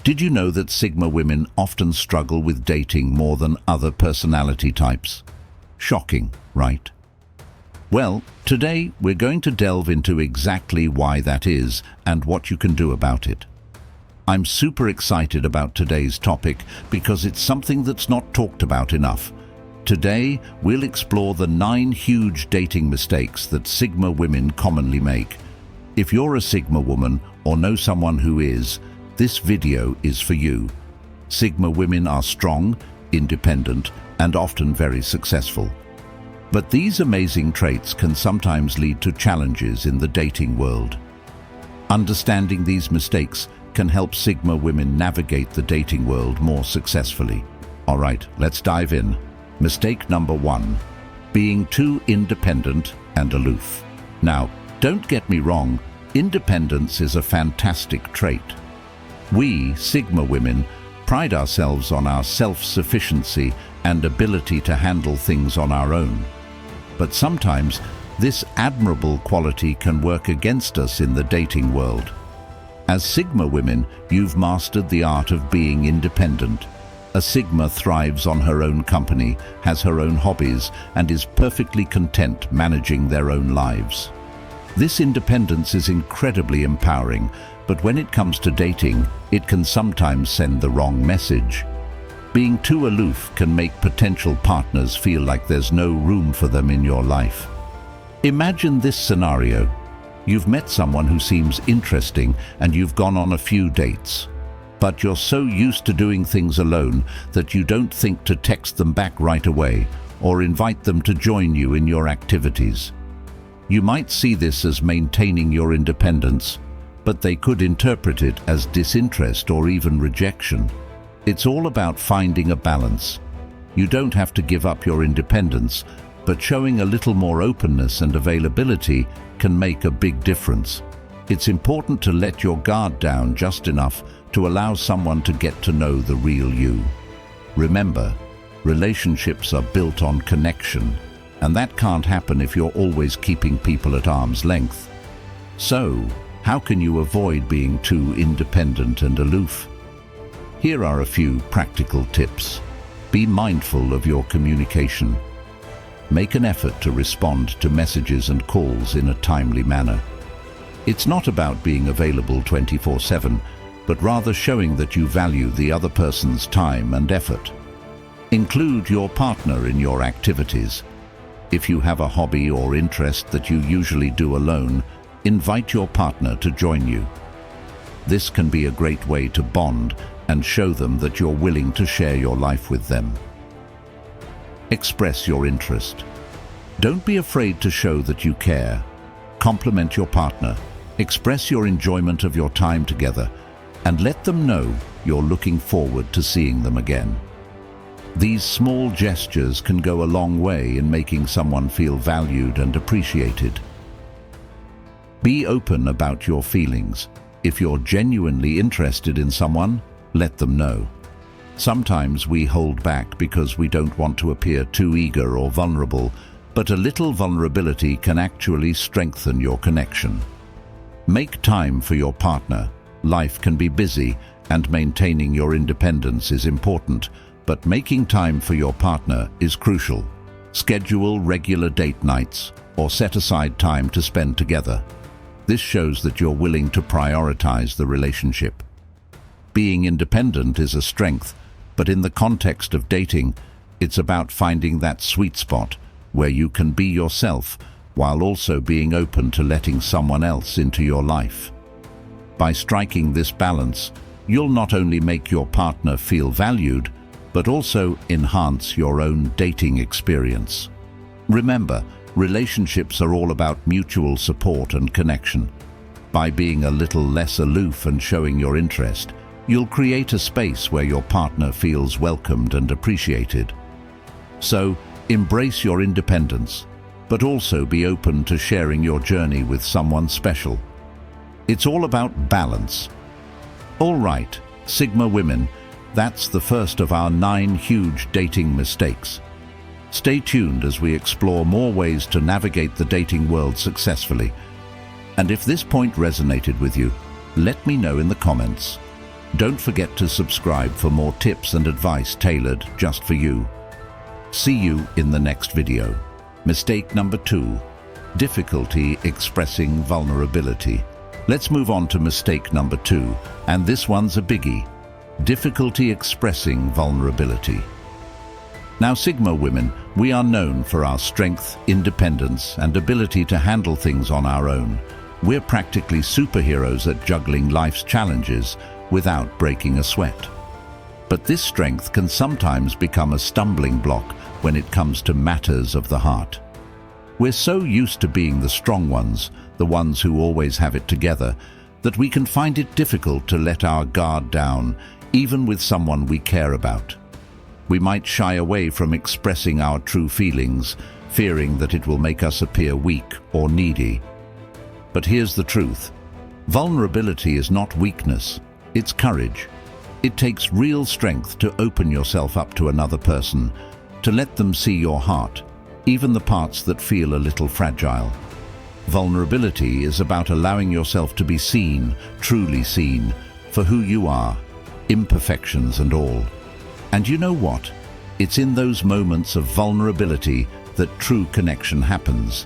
Did you know that Sigma women often struggle with dating more than other personality types? Shocking, right? Well, today we're going to delve into exactly why that is and what you can do about it. I'm super excited about today's topic because it's something that's not talked about enough. Today, we'll explore the 9 huge dating mistakes that Sigma women commonly make. If you're a Sigma woman or know someone who is, this video is for you. Sigma women are strong, independent, and often very successful. But these amazing traits can sometimes lead to challenges in the dating world. Understanding these mistakes can help Sigma women navigate the dating world more successfully. All right, let's dive in. Mistake number 1, being too independent and aloof. Now, don't get me wrong, independence is a fantastic trait. We, Sigma women, pride ourselves on our self-sufficiency and ability to handle things on our own. But sometimes, this admirable quality can work against us in the dating world. As Sigma women, you've mastered the art of being independent. A Sigma thrives on her own company, has her own hobbies, and is perfectly content managing their own lives. This independence is incredibly empowering, but when it comes to dating, it can sometimes send the wrong message. Being too aloof can make potential partners feel like there's no room for them in your life. Imagine this scenario. You've met someone who seems interesting and you've gone on a few dates. But you're so used to doing things alone that you don't think to text them back right away or invite them to join you in your activities. You might see this as maintaining your independence, but they could interpret it as disinterest or even rejection. It's all about finding a balance. You don't have to give up your independence, but showing a little more openness and availability can make a big difference. It's important to let your guard down just enough to allow someone to get to know the real you. Remember, relationships are built on connection, and that can't happen if you're always keeping people at arm's length. So, how can you avoid being too independent and aloof? Here are a few practical tips. Be mindful of your communication. Make an effort to respond to messages and calls in a timely manner. It's not about being available 24/7, but rather showing that you value the other person's time and effort. Include your partner in your activities. If you have a hobby or interest that you usually do alone, invite your partner to join you. This can be a great way to bond and show them that you're willing to share your life with them. Express your interest. Don't be afraid to show that you care. Compliment your partner, express your enjoyment of your time together, and let them know you're looking forward to seeing them again. These small gestures can go a long way in making someone feel valued and appreciated. Be open about your feelings. If you're genuinely interested in someone, let them know. Sometimes we hold back because we don't want to appear too eager or vulnerable, but a little vulnerability can actually strengthen your connection. Make time for your partner. Life can be busy, and maintaining your independence is important, but making time for your partner is crucial. Schedule regular date nights or set aside time to spend together. This shows that you're willing to prioritize the relationship. Being independent is a strength, but in the context of dating, it's about finding that sweet spot where you can be yourself while also being open to letting someone else into your life. By striking this balance, you'll not only make your partner feel valued, but also enhance your own dating experience. Remember, relationships are all about mutual support and connection. By being a little less aloof and showing your interest, you'll create a space where your partner feels welcomed and appreciated. So, embrace your independence, but also be open to sharing your journey with someone special. It's all about balance. All right, Sigma women, that's the first of our 9 huge dating mistakes. Stay tuned as we explore more ways to navigate the dating world successfully. And if this point resonated with you, let me know in the comments. Don't forget to subscribe for more tips and advice tailored just for you. See you in the next video. Mistake number 2. Difficulty expressing vulnerability. Let's move on to mistake number 2, and this one's a biggie. Difficulty expressing vulnerability. Now, Sigma women, we are known for our strength, independence, and ability to handle things on our own. We're practically superheroes at juggling life's challenges without breaking a sweat. But this strength can sometimes become a stumbling block when it comes to matters of the heart. We're so used to being the strong ones, the ones who always have it together, that we can find it difficult to let our guard down, even with someone we care about. We might shy away from expressing our true feelings, fearing that it will make us appear weak or needy. But here's the truth. Vulnerability is not weakness, it's courage. It takes real strength to open yourself up to another person, to let them see your heart, even the parts that feel a little fragile. Vulnerability is about allowing yourself to be seen, truly seen, for who you are, imperfections and all. And you know what? It's in those moments of vulnerability that true connection happens.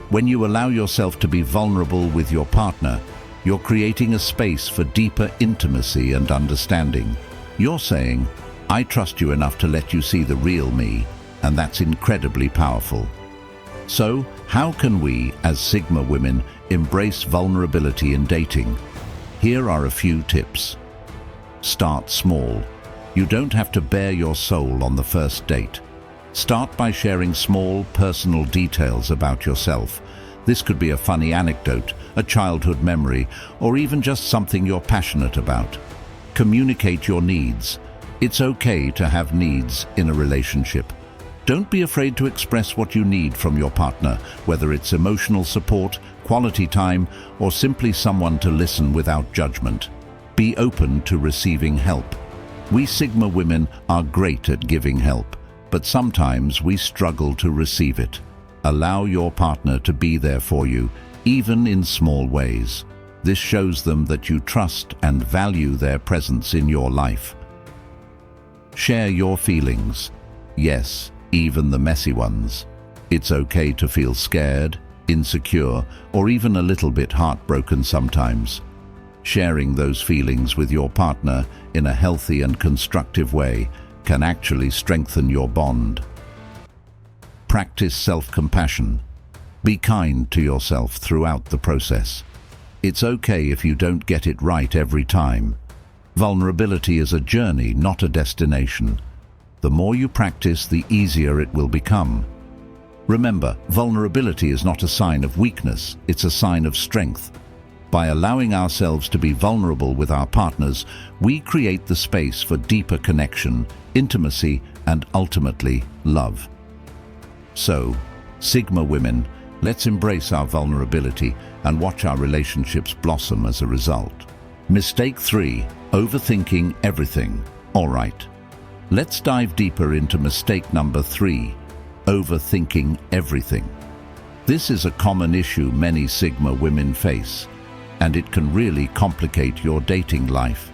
When you allow yourself to be vulnerable with your partner, you're creating a space for deeper intimacy and understanding. You're saying, I trust you enough to let you see the real me, and that's incredibly powerful. So, how can we, as Sigma women, embrace vulnerability in dating? Here are a few tips. Start small. You don't have to bare your soul on the first date. Start by sharing small, personal details about yourself. This could be a funny anecdote, a childhood memory, or even just something you're passionate about. Communicate your needs. It's okay to have needs in a relationship. Don't be afraid to express what you need from your partner, whether it's emotional support, quality time, or simply someone to listen without judgment. Be open to receiving help. We Sigma women are great at giving help, but sometimes we struggle to receive it. Allow your partner to be there for you, even in small ways. This shows them that you trust and value their presence in your life. Share your feelings. Yes, even the messy ones. It's okay to feel scared, insecure, or even a little bit heartbroken sometimes. Sharing those feelings with your partner in a healthy and constructive way can actually strengthen your bond. Practice self-compassion. Be kind to yourself throughout the process. It's okay if you don't get it right every time. Vulnerability is a journey, not a destination. The more you practice, the easier it will become. Remember, vulnerability is not a sign of weakness, it's a sign of strength. By allowing ourselves to be vulnerable with our partners, we create the space for deeper connection, intimacy, and ultimately, love. So, Sigma women, let's embrace our vulnerability and watch our relationships blossom as a result. Mistake 3. Overthinking everything. All right. Let's dive deeper into mistake number 3. Overthinking everything. This is a common issue many Sigma women face, and it can really complicate your dating life.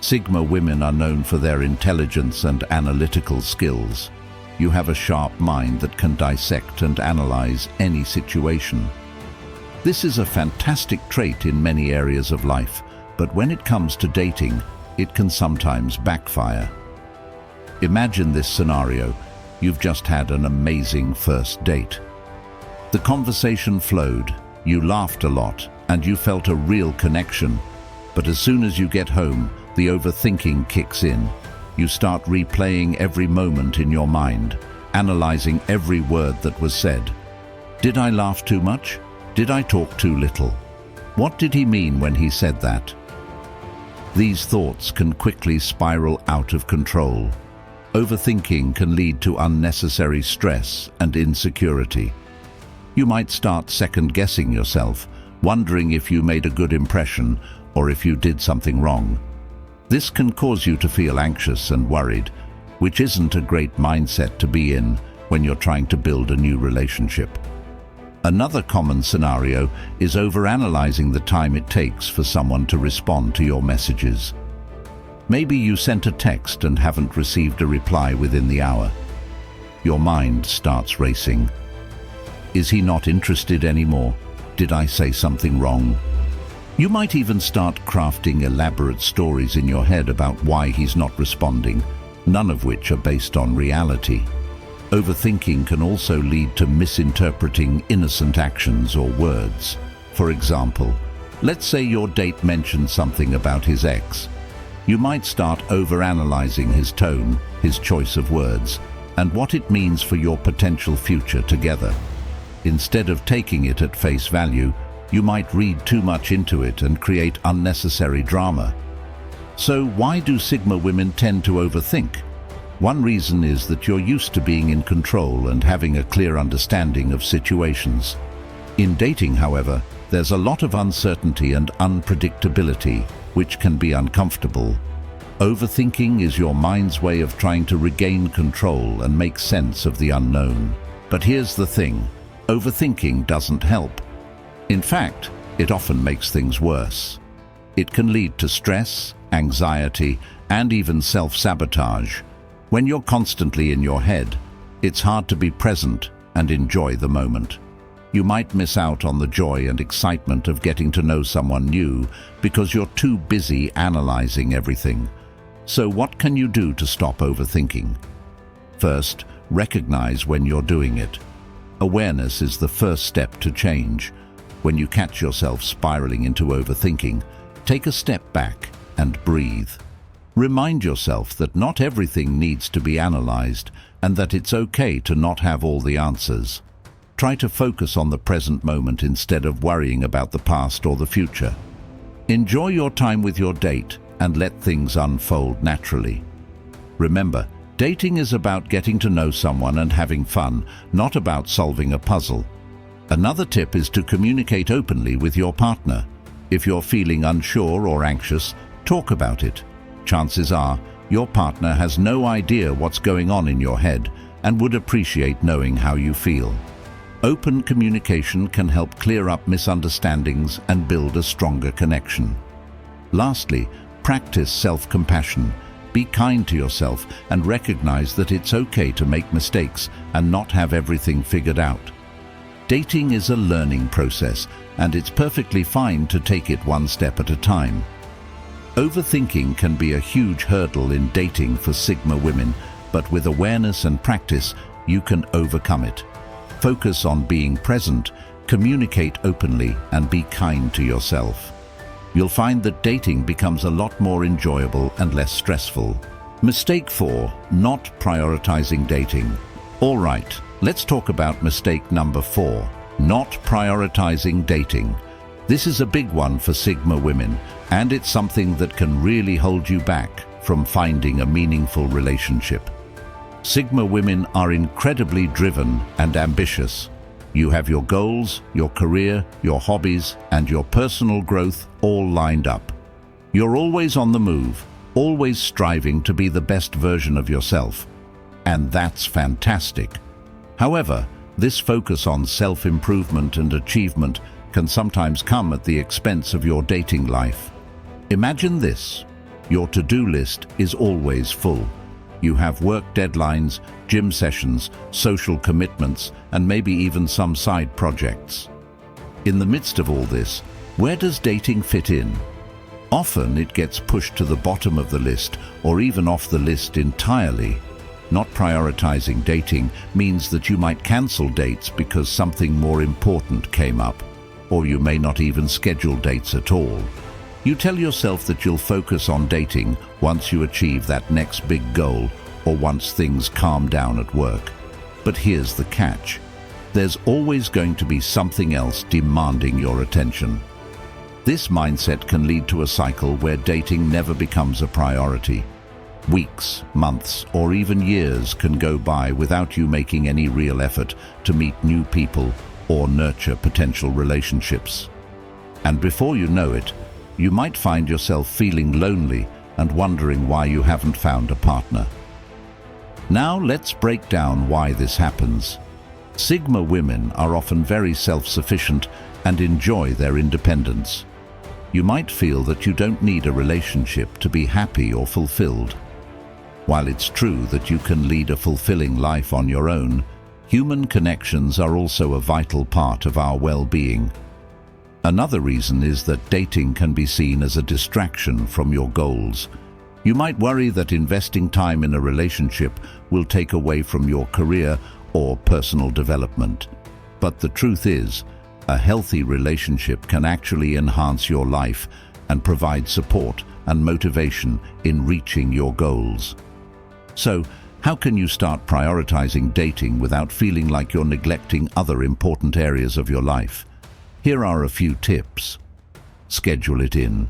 Sigma women are known for their intelligence and analytical skills. You have a sharp mind that can dissect and analyze any situation. This is a fantastic trait in many areas of life, but when it comes to dating, it can sometimes backfire. Imagine this scenario. You've just had an amazing first date. The conversation flowed, you laughed a lot, and you felt a real connection. But as soon as you get home, the overthinking kicks in. You start replaying every moment in your mind, analyzing every word that was said. Did I laugh too much? Did I talk too little? What did he mean when he said that? These thoughts can quickly spiral out of control. Overthinking can lead to unnecessary stress and insecurity. You might start second-guessing yourself, wondering if you made a good impression or if you did something wrong. This can cause you to feel anxious and worried, which isn't a great mindset to be in when you're trying to build a new relationship. Another common scenario is overanalyzing the time it takes for someone to respond to your messages. Maybe you sent a text and haven't received a reply within the hour. Your mind starts racing. Is he not interested anymore? Did I say something wrong? You might even start crafting elaborate stories in your head about why he's not responding, none of which are based on reality. Overthinking can also lead to misinterpreting innocent actions or words. For example, let's say your date mentions something about his ex. You might start overanalyzing his tone, his choice of words, and what it means for your potential future together. Instead of taking it at face value, you might read too much into it and create unnecessary drama. So why do Sigma women tend to overthink? One reason is that you're used to being in control and having a clear understanding of situations. In dating, however, there's a lot of uncertainty and unpredictability, which can be uncomfortable. Overthinking is your mind's way of trying to regain control and make sense of the unknown. But here's the thing, overthinking doesn't help. In fact, it often makes things worse. It can lead to stress, anxiety, and even self-sabotage. When you're constantly in your head, it's hard to be present and enjoy the moment. You might miss out on the joy and excitement of getting to know someone new because you're too busy analyzing everything. So what can you do to stop overthinking? First, recognize when you're doing it. Awareness is the first step to change. When you catch yourself spiraling into overthinking, take a step back and breathe. Remind yourself that not everything needs to be analyzed and that it's okay to not have all the answers. Try to focus on the present moment instead of worrying about the past or the future. Enjoy your time with your date and let things unfold naturally. Remember, dating is about getting to know someone and having fun, not about solving a puzzle. Another tip is to communicate openly with your partner. If you're feeling unsure or anxious, talk about it. Chances are, your partner has no idea what's going on in your head and would appreciate knowing how you feel. Open communication can help clear up misunderstandings and build a stronger connection. Lastly, practice self-compassion. Be kind to yourself and recognize that it's okay to make mistakes and not have everything figured out. Dating is a learning process, and it's perfectly fine to take it one step at a time. Overthinking can be a huge hurdle in dating for Sigma women, but with awareness and practice, you can overcome it. Focus on being present, communicate openly, and be kind to yourself. You'll find that dating becomes a lot more enjoyable and less stressful. Mistake 4, not prioritizing dating. All right, let's talk about mistake number 4, not prioritizing dating. This is a big one for Sigma women, and it's something that can really hold you back from finding a meaningful relationship. Sigma women are incredibly driven and ambitious. You have your goals, your career, your hobbies, and your personal growth all lined up. You're always on the move, always striving to be the best version of yourself. And that's fantastic. However, this focus on self-improvement and achievement can sometimes come at the expense of your dating life. Imagine this. Your to-do list is always full. You have work deadlines, gym sessions, social commitments, and maybe even some side projects. In the midst of all this, where does dating fit in? Often it gets pushed to the bottom of the list or even off the list entirely. Not prioritizing dating means that you might cancel dates because something more important came up, or you may not even schedule dates at all. You tell yourself that you'll focus on dating once you achieve that next big goal or once things calm down at work. But here's the catch. There's always going to be something else demanding your attention. This mindset can lead to a cycle where dating never becomes a priority. Weeks, months, or even years can go by without you making any real effort to meet new people or nurture potential relationships. And before you know it, you might find yourself feeling lonely and wondering why you haven't found a partner. Now let's break down why this happens. Sigma women are often very self-sufficient and enjoy their independence. You might feel that you don't need a relationship to be happy or fulfilled. While it's true that you can lead a fulfilling life on your own, human connections are also a vital part of our well-being. Another reason is that dating can be seen as a distraction from your goals. You might worry that investing time in a relationship will take away from your career or personal development. But the truth is, a healthy relationship can actually enhance your life and provide support and motivation in reaching your goals. So, how can you start prioritizing dating without feeling like you're neglecting other important areas of your life? Here are a few tips. Schedule it in.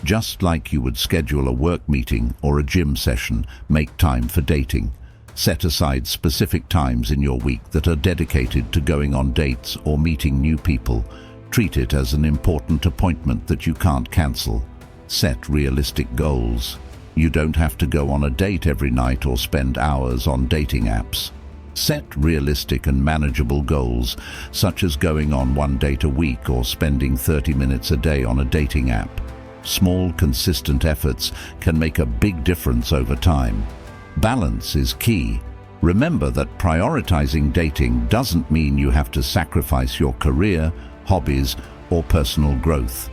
Just like you would schedule a work meeting or a gym session, make time for dating. Set aside specific times in your week that are dedicated to going on dates or meeting new people. Treat it as an important appointment that you can't cancel. Set realistic goals. You don't have to go on a date every night or spend hours on dating apps. Set realistic and manageable goals, such as going on one date a week or spending 30 minutes a day on a dating app. Small, consistent efforts can make a big difference over time. Balance is key. Remember that prioritizing dating doesn't mean you have to sacrifice your career, hobbies, or personal growth.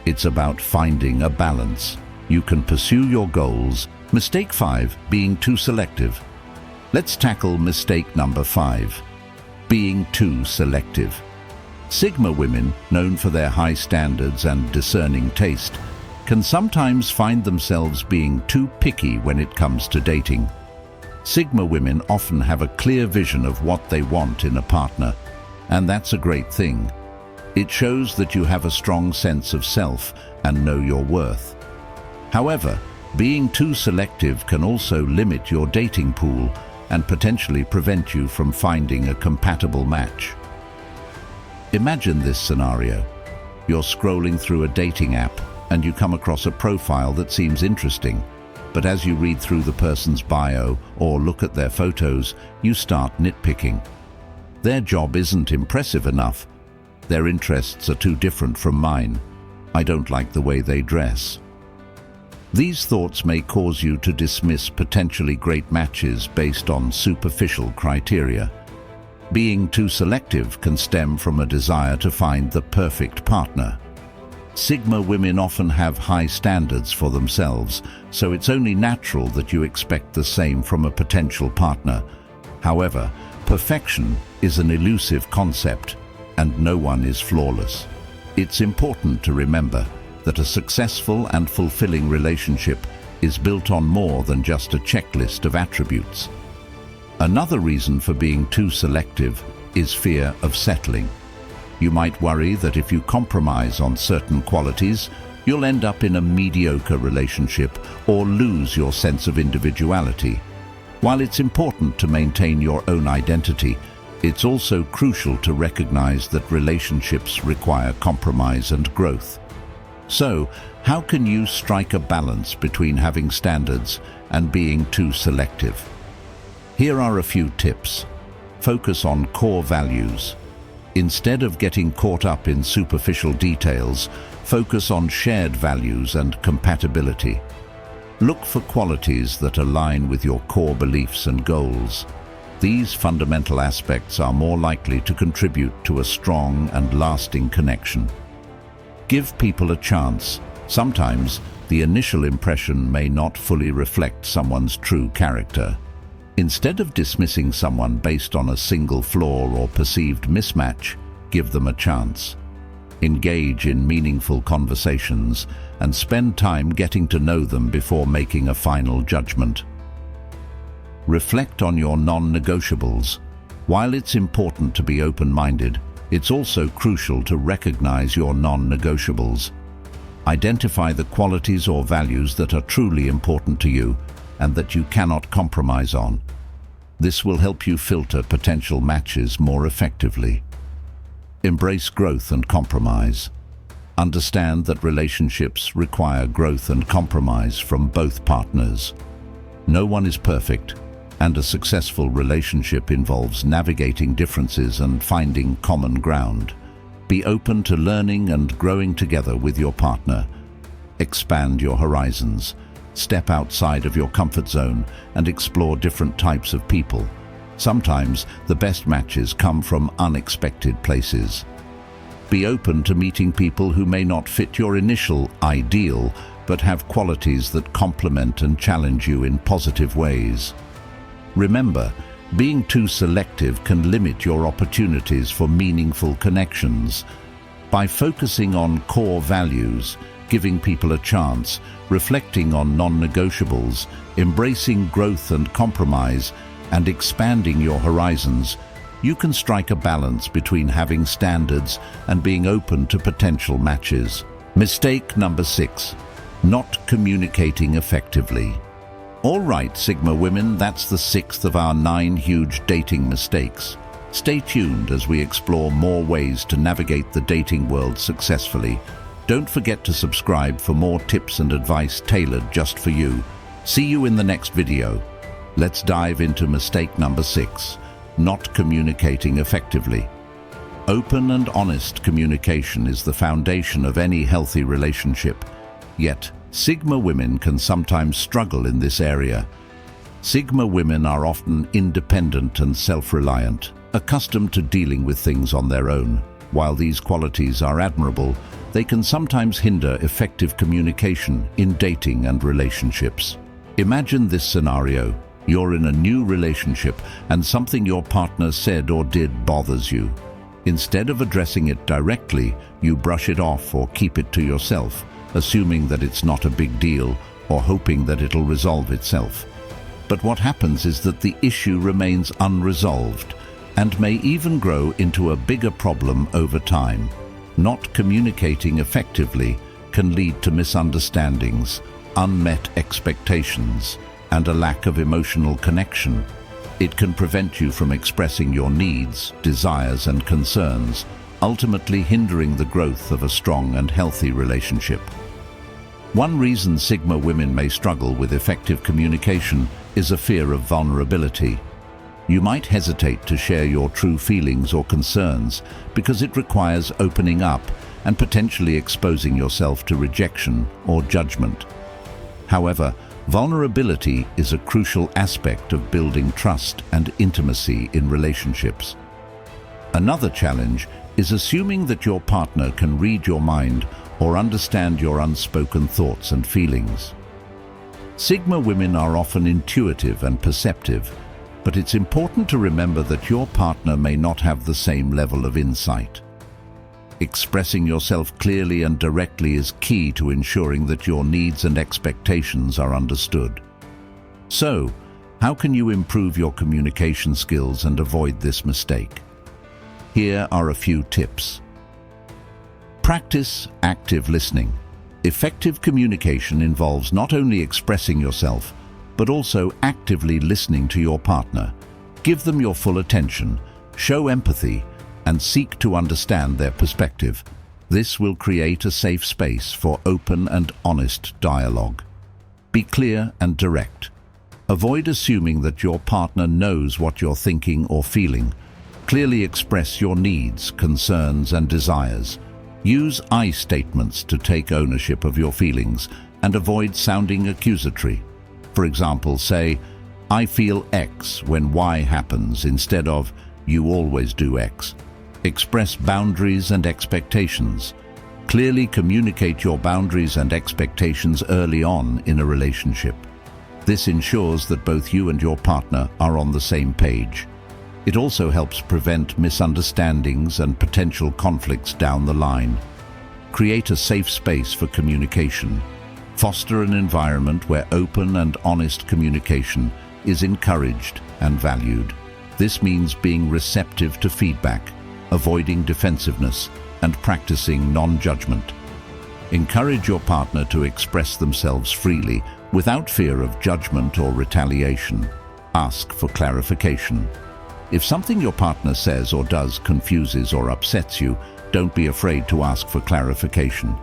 It's about finding a balance. You can pursue your goals. Mistake 5, being too selective. Let's tackle mistake number 5, being too selective. Sigma women, known for their high standards and discerning taste, can sometimes find themselves being too picky when it comes to dating. Sigma women often have a clear vision of what they want in a partner, and that's a great thing. It shows that you have a strong sense of self and know your worth. However, being too selective can also limit your dating pool and potentially prevent you from finding a compatible match. Imagine this scenario. You're scrolling through a dating app and you come across a profile that seems interesting, but as you read through the person's bio or look at their photos, you start nitpicking. Their job isn't impressive enough. Their interests are too different from mine. I don't like the way they dress. These thoughts may cause you to dismiss potentially great matches based on superficial criteria. Being too selective can stem from a desire to find the perfect partner. Sigma women often have high standards for themselves, so it's only natural that you expect the same from a potential partner. However, perfection is an elusive concept, and no one is flawless. It's important to remember that a successful and fulfilling relationship is built on more than just a checklist of attributes. Another reason for being too selective is fear of settling. You might worry that if you compromise on certain qualities, you'll end up in a mediocre relationship or lose your sense of individuality. While it's important to maintain your own identity, it's also crucial to recognize that relationships require compromise and growth. So, how can you strike a balance between having standards and being too selective? Here are a few tips. Focus on core values. Instead of getting caught up in superficial details, focus on shared values and compatibility. Look for qualities that align with your core beliefs and goals. These fundamental aspects are more likely to contribute to a strong and lasting connection. Give people a chance. Sometimes, the initial impression may not fully reflect someone's true character. Instead of dismissing someone based on a single flaw or perceived mismatch, give them a chance. Engage in meaningful conversations and spend time getting to know them before making a final judgment. Reflect on your non-negotiables. While it's important to be open-minded, it's also crucial to recognize your non-negotiables. Identify the qualities or values that are truly important to you and that you cannot compromise on. This will help you filter potential matches more effectively. Embrace growth and compromise. Understand that relationships require growth and compromise from both partners. No one is perfect, and a successful relationship involves navigating differences and finding common ground. Be open to learning and growing together with your partner. Expand your horizons. Step outside of your comfort zone and explore different types of people. Sometimes the best matches come from unexpected places. Be open to meeting people who may not fit your initial ideal, but have qualities that complement and challenge you in positive ways. Remember, being too selective can limit your opportunities for meaningful connections. By focusing on core values, giving people a chance, reflecting on non-negotiables, embracing growth and compromise, and expanding your horizons, you can strike a balance between having standards and being open to potential matches. Mistake number 6, not communicating effectively. All right, Sigma women, that's the 6th of our 9 huge dating mistakes. Stay tuned as we explore more ways to navigate the dating world successfully. Don't forget to subscribe for more tips and advice tailored just for you. See you in the next video. Let's dive into mistake number 6, not communicating effectively. Open and honest communication is the foundation of any healthy relationship. Yet, Sigma women can sometimes struggle in this area. Sigma women are often independent and self-reliant, accustomed to dealing with things on their own. While these qualities are admirable, they can sometimes hinder effective communication in dating and relationships. Imagine this scenario. You're in a new relationship and something your partner said or did bothers you. Instead of addressing it directly, you brush it off or keep it to yourself, assuming that it's not a big deal or hoping that it'll resolve itself. But what happens is that the issue remains unresolved and may even grow into a bigger problem over time. Not communicating effectively can lead to misunderstandings, unmet expectations, and a lack of emotional connection. It can prevent you from expressing your needs, desires, and concerns, ultimately hindering the growth of a strong and healthy relationship. One reason Sigma women may struggle with effective communication is a fear of vulnerability. You might hesitate to share your true feelings or concerns because it requires opening up and potentially exposing yourself to rejection or judgment. However, vulnerability is a crucial aspect of building trust and intimacy in relationships. Another challenge is assuming that your partner can read your mind or understand your unspoken thoughts and feelings. Sigma women are often intuitive and perceptive, but it's important to remember that your partner may not have the same level of insight. Expressing yourself clearly and directly is key to ensuring that your needs and expectations are understood. So, how can you improve your communication skills and avoid this mistake? Here are a few tips. Practice active listening. Effective communication involves not only expressing yourself, but also actively listening to your partner. Give them your full attention, show empathy, and seek to understand their perspective. This will create a safe space for open and honest dialogue. Be clear and direct. Avoid assuming that your partner knows what you're thinking or feeling. Clearly express your needs, concerns, and desires. Use I statements to take ownership of your feelings and avoid sounding accusatory. For example, say, "I feel X when Y happens," instead of "you always do X." Express boundaries and expectations. Clearly communicate your boundaries and expectations early on in a relationship. This ensures that both you and your partner are on the same page. It also helps prevent misunderstandings and potential conflicts down the line. Create a safe space for communication. Foster an environment where open and honest communication is encouraged and valued. This means being receptive to feedback, avoiding defensiveness, and practicing non-judgment. Encourage your partner to express themselves freely without fear of judgment or retaliation. Ask for clarification. If something your partner says or does confuses or upsets you, don't be afraid to ask for clarification.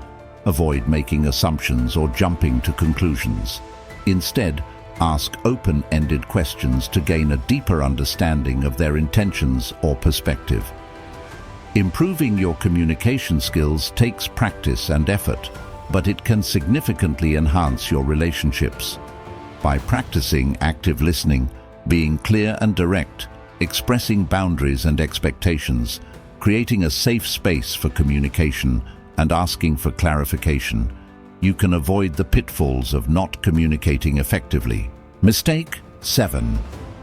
Avoid making assumptions or jumping to conclusions. Instead, ask open-ended questions to gain a deeper understanding of their intentions or perspective. Improving your communication skills takes practice and effort, but it can significantly enhance your relationships. By practicing active listening, being clear and direct, expressing boundaries and expectations, creating a safe space for communication, and asking for clarification, you can avoid the pitfalls of not communicating effectively. Mistake 7.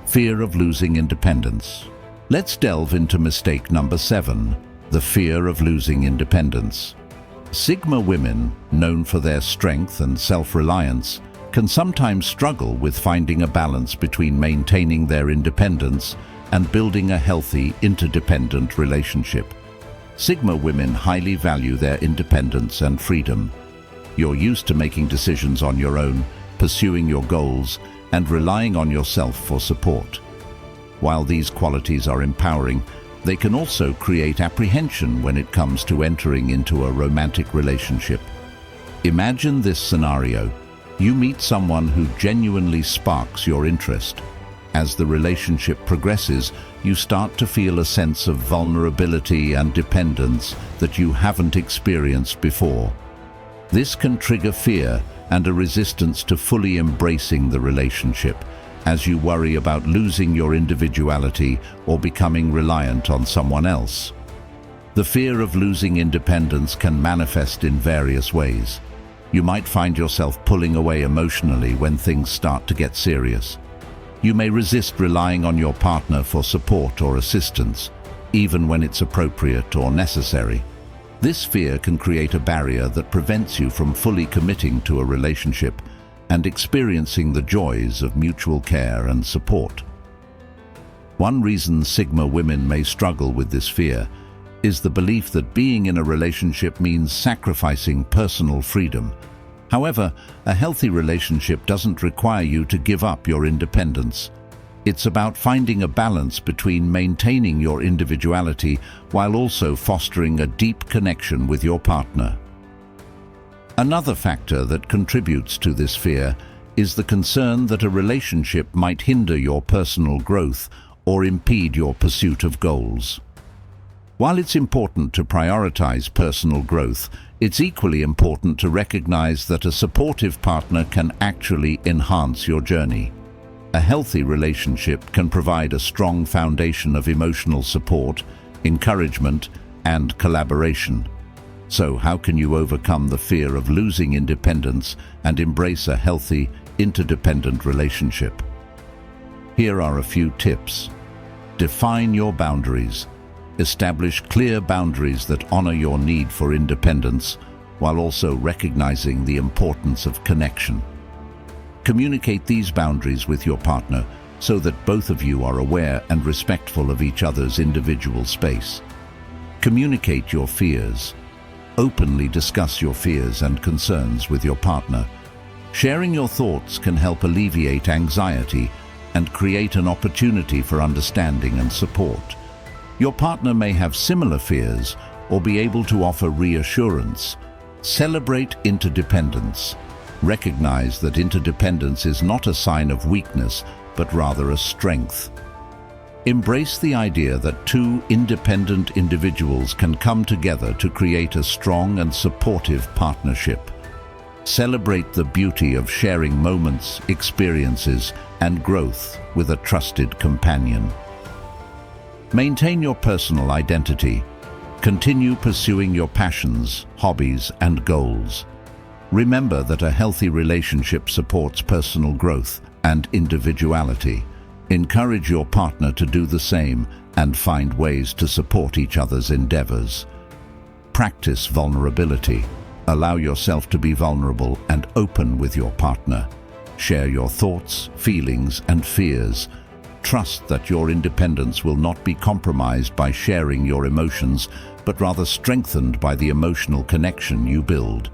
Fear of losing independence. Let's delve into mistake number 7, the fear of losing independence. Sigma women, known for their strength and self-reliance, can sometimes struggle with finding a balance between maintaining their independence and building a healthy, interdependent relationship. Sigma women highly value their independence and freedom. You're used to making decisions on your own, pursuing your goals, and relying on yourself for support. While these qualities are empowering, they can also create apprehension when it comes to entering into a romantic relationship. Imagine this scenario. You meet someone who genuinely sparks your interest. As the relationship progresses, you start to feel a sense of vulnerability and dependence that you haven't experienced before. This can trigger fear and a resistance to fully embracing the relationship, as you worry about losing your individuality or becoming reliant on someone else. The fear of losing independence can manifest in various ways. You might find yourself pulling away emotionally when things start to get serious. You may resist relying on your partner for support or assistance, even when it's appropriate or necessary. This fear can create a barrier that prevents you from fully committing to a relationship and experiencing the joys of mutual care and support. One reason Sigma women may struggle with this fear is the belief that being in a relationship means sacrificing personal freedom. However, a healthy relationship doesn't require you to give up your independence. It's about finding a balance between maintaining your individuality while also fostering a deep connection with your partner. Another factor that contributes to this fear is the concern that a relationship might hinder your personal growth or impede your pursuit of goals. While it's important to prioritize personal growth, it's equally important to recognize that a supportive partner can actually enhance your journey. A healthy relationship can provide a strong foundation of emotional support, encouragement, and collaboration. So how can you overcome the fear of losing independence and embrace a healthy, interdependent relationship? Here are a few tips. Define your boundaries. Establish clear boundaries that honor your need for independence while also recognizing the importance of connection. Communicate these boundaries with your partner so that both of you are aware and respectful of each other's individual space. Communicate your fears. Openly discuss your fears and concerns with your partner. Sharing your thoughts can help alleviate anxiety and create an opportunity for understanding and support. Your partner may have similar fears or be able to offer reassurance. Celebrate interdependence. Recognize that interdependence is not a sign of weakness, but rather a strength. Embrace the idea that two independent individuals can come together to create a strong and supportive partnership. Celebrate the beauty of sharing moments, experiences, and growth with a trusted companion. Maintain your personal identity. Continue pursuing your passions, hobbies, and goals. Remember that a healthy relationship supports personal growth and individuality. Encourage your partner to do the same and find ways to support each other's endeavors. Practice vulnerability. Allow yourself to be vulnerable and open with your partner. Share your thoughts, feelings, and fears. Trust that your independence will not be compromised by sharing your emotions, but rather strengthened by the emotional connection you build.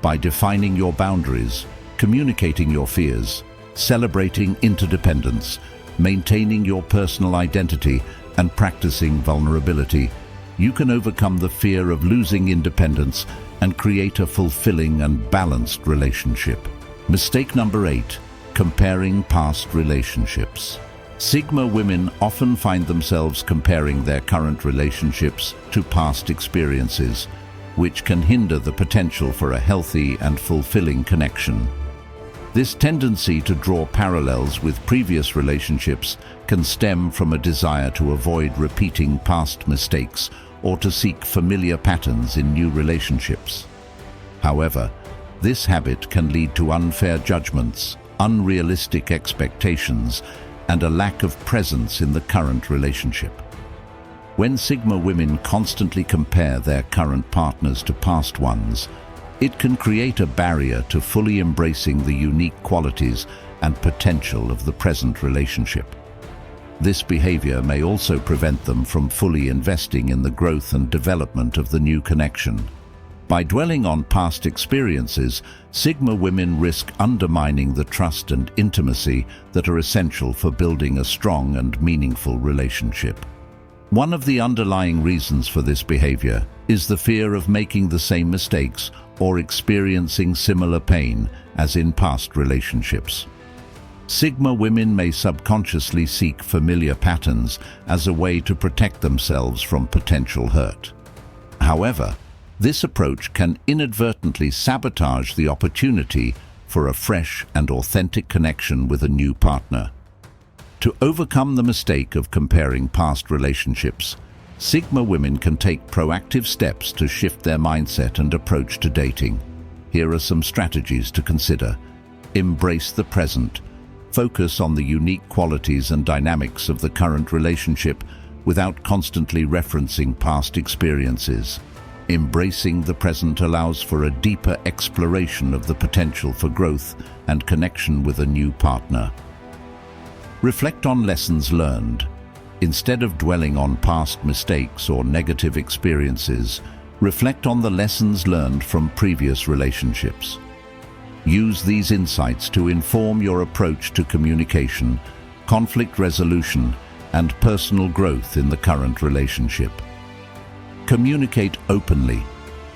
By defining your boundaries, communicating your fears, celebrating interdependence, maintaining your personal identity, and practicing vulnerability, you can overcome the fear of losing independence and create a fulfilling and balanced relationship. Mistake number 8, comparing past relationships. Sigma women often find themselves comparing their current relationships to past experiences, which can hinder the potential for a healthy and fulfilling connection. This tendency to draw parallels with previous relationships can stem from a desire to avoid repeating past mistakes or to seek familiar patterns in new relationships. However, this habit can lead to unfair judgments, unrealistic expectations, and a lack of presence in the current relationship. When Sigma women constantly compare their current partners to past ones, it can create a barrier to fully embracing the unique qualities and potential of the present relationship. This behavior may also prevent them from fully investing in the growth and development of the new connection. By dwelling on past experiences, Sigma women risk undermining the trust and intimacy that are essential for building a strong and meaningful relationship. One of the underlying reasons for this behavior is the fear of making the same mistakes or experiencing similar pain as in past relationships. Sigma women may subconsciously seek familiar patterns as a way to protect themselves from potential hurt. However, this approach can inadvertently sabotage the opportunity for a fresh and authentic connection with a new partner. To overcome the mistake of comparing past relationships, Sigma women can take proactive steps to shift their mindset and approach to dating. Here are some strategies to consider. Embrace the present. Focus on the unique qualities and dynamics of the current relationship without constantly referencing past experiences. Embracing the present allows for a deeper exploration of the potential for growth and connection with a new partner. Reflect on lessons learned. Instead of dwelling on past mistakes or negative experiences, reflect on the lessons learned from previous relationships. Use these insights to inform your approach to communication, conflict resolution, and personal growth in the current relationship. Communicate openly.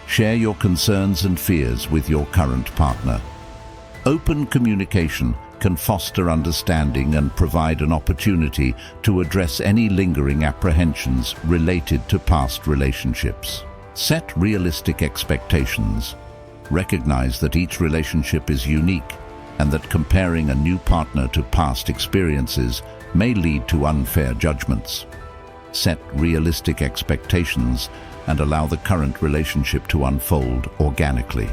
Share your concerns and fears with your current partner. Open communication can foster understanding and provide an opportunity to address any lingering apprehensions related to past relationships. Set realistic expectations. Recognize that each relationship is unique and that comparing a new partner to past experiences may lead to unfair judgments. Set realistic expectations and allow the current relationship to unfold organically.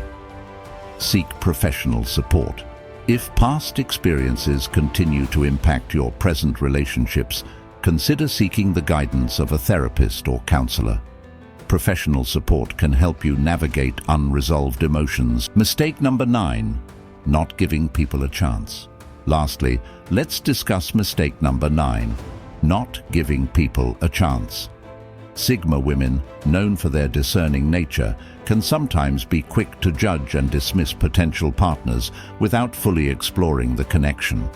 Seek professional support. If past experiences continue to impact your present relationships, consider seeking the guidance of a therapist or counselor. Professional support can help you navigate unresolved emotions. Mistake number 9, not giving people a chance. Lastly, let's discuss mistake number 9, not giving people a chance. Sigma women, known for their discerning nature, can sometimes be quick to judge and dismiss potential partners without fully exploring the connection.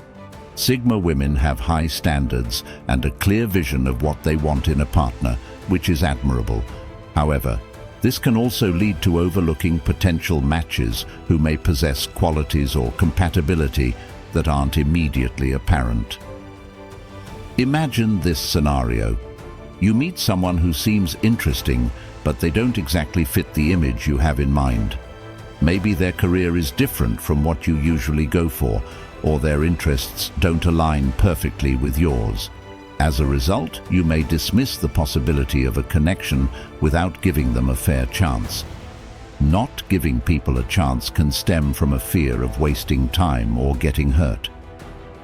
Sigma women have high standards and a clear vision of what they want in a partner, which is admirable. However, this can also lead to overlooking potential matches who may possess qualities or compatibility that aren't immediately apparent. Imagine this scenario. You meet someone who seems interesting, but they don't exactly fit the image you have in mind. Maybe their career is different from what you usually go for, or their interests don't align perfectly with yours. As a result, you may dismiss the possibility of a connection without giving them a fair chance. Not giving people a chance can stem from a fear of wasting time or getting hurt.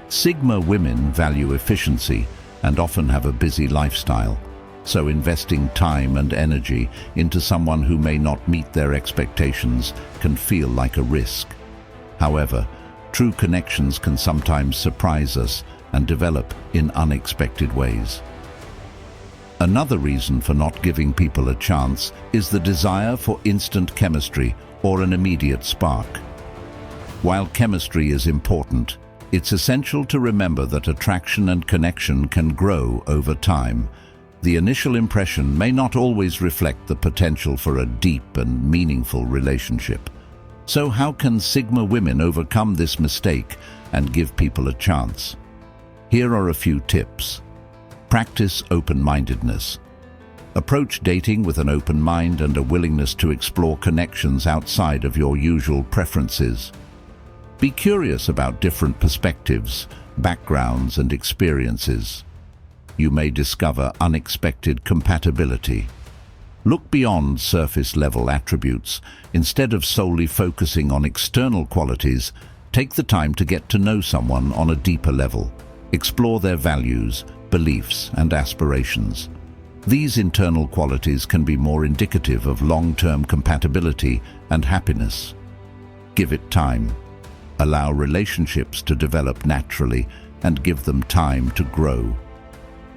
Sigma women value efficiency and often have a busy lifestyle, so investing time and energy into someone who may not meet their expectations can feel like a risk. However, true connections can sometimes surprise us and develop in unexpected ways. Another reason for not giving people a chance is the desire for instant chemistry or an immediate spark. While chemistry is important, it's essential to remember that attraction and connection can grow over time. The initial impression may not always reflect the potential for a deep and meaningful relationship. So how can Sigma women overcome this mistake and give people a chance? Here are a few tips. Practice open-mindedness. Approach dating with an open mind and a willingness to explore connections outside of your usual preferences. Be curious about different perspectives, backgrounds, and experiences. You may discover unexpected compatibility. Look beyond surface-level attributes. Instead of solely focusing on external qualities, take the time to get to know someone on a deeper level. Explore their values, beliefs, and aspirations. These internal qualities can be more indicative of long-term compatibility and happiness. Give it time. Allow relationships to develop naturally and give them time to grow.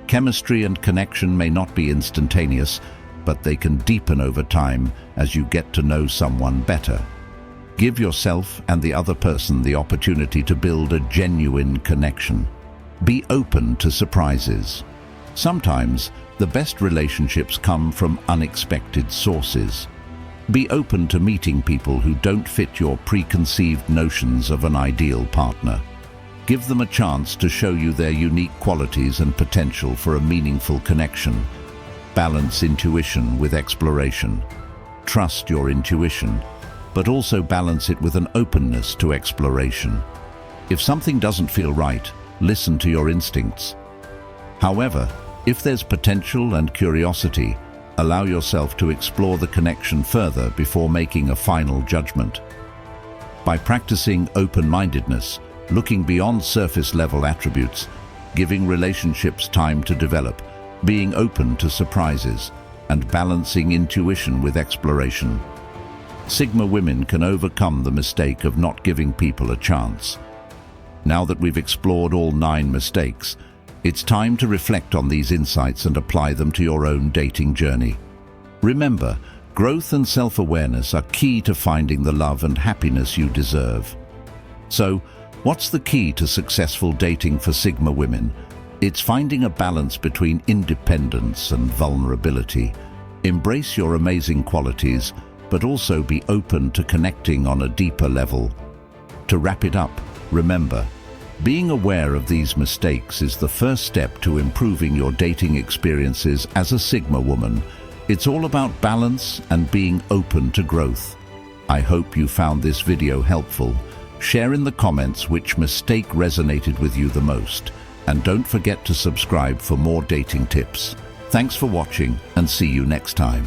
Chemistry and connection may not be instantaneous, but they can deepen over time as you get to know someone better. Give yourself and the other person the opportunity to build a genuine connection. Be open to surprises. Sometimes, the best relationships come from unexpected sources. Be open to meeting people who don't fit your preconceived notions of an ideal partner. Give them a chance to show you their unique qualities and potential for a meaningful connection. Balance intuition with exploration. Trust your intuition, but also balance it with an openness to exploration. If something doesn't feel right, listen to your instincts. However, if there's potential and curiosity, allow yourself to explore the connection further before making a final judgment. By practicing open-mindedness, looking beyond surface-level attributes, giving relationships time to develop, being open to surprises, and balancing intuition with exploration, Sigma women can overcome the mistake of not giving people a chance. Now that we've explored all 9 mistakes, it's time to reflect on these insights and apply them to your own dating journey. Remember, growth and self-awareness are key to finding the love and happiness you deserve. So, what's the key to successful dating for Sigma women? It's finding a balance between independence and vulnerability. Embrace your amazing qualities, but also be open to connecting on a deeper level. To wrap it up, remember, being aware of these mistakes is the first step to improving your dating experiences as a Sigma woman. It's all about balance and being open to growth. I hope you found this video helpful. Share in the comments which mistake resonated with you the most. And don't forget to subscribe for more dating tips. Thanks for watching and see you next time.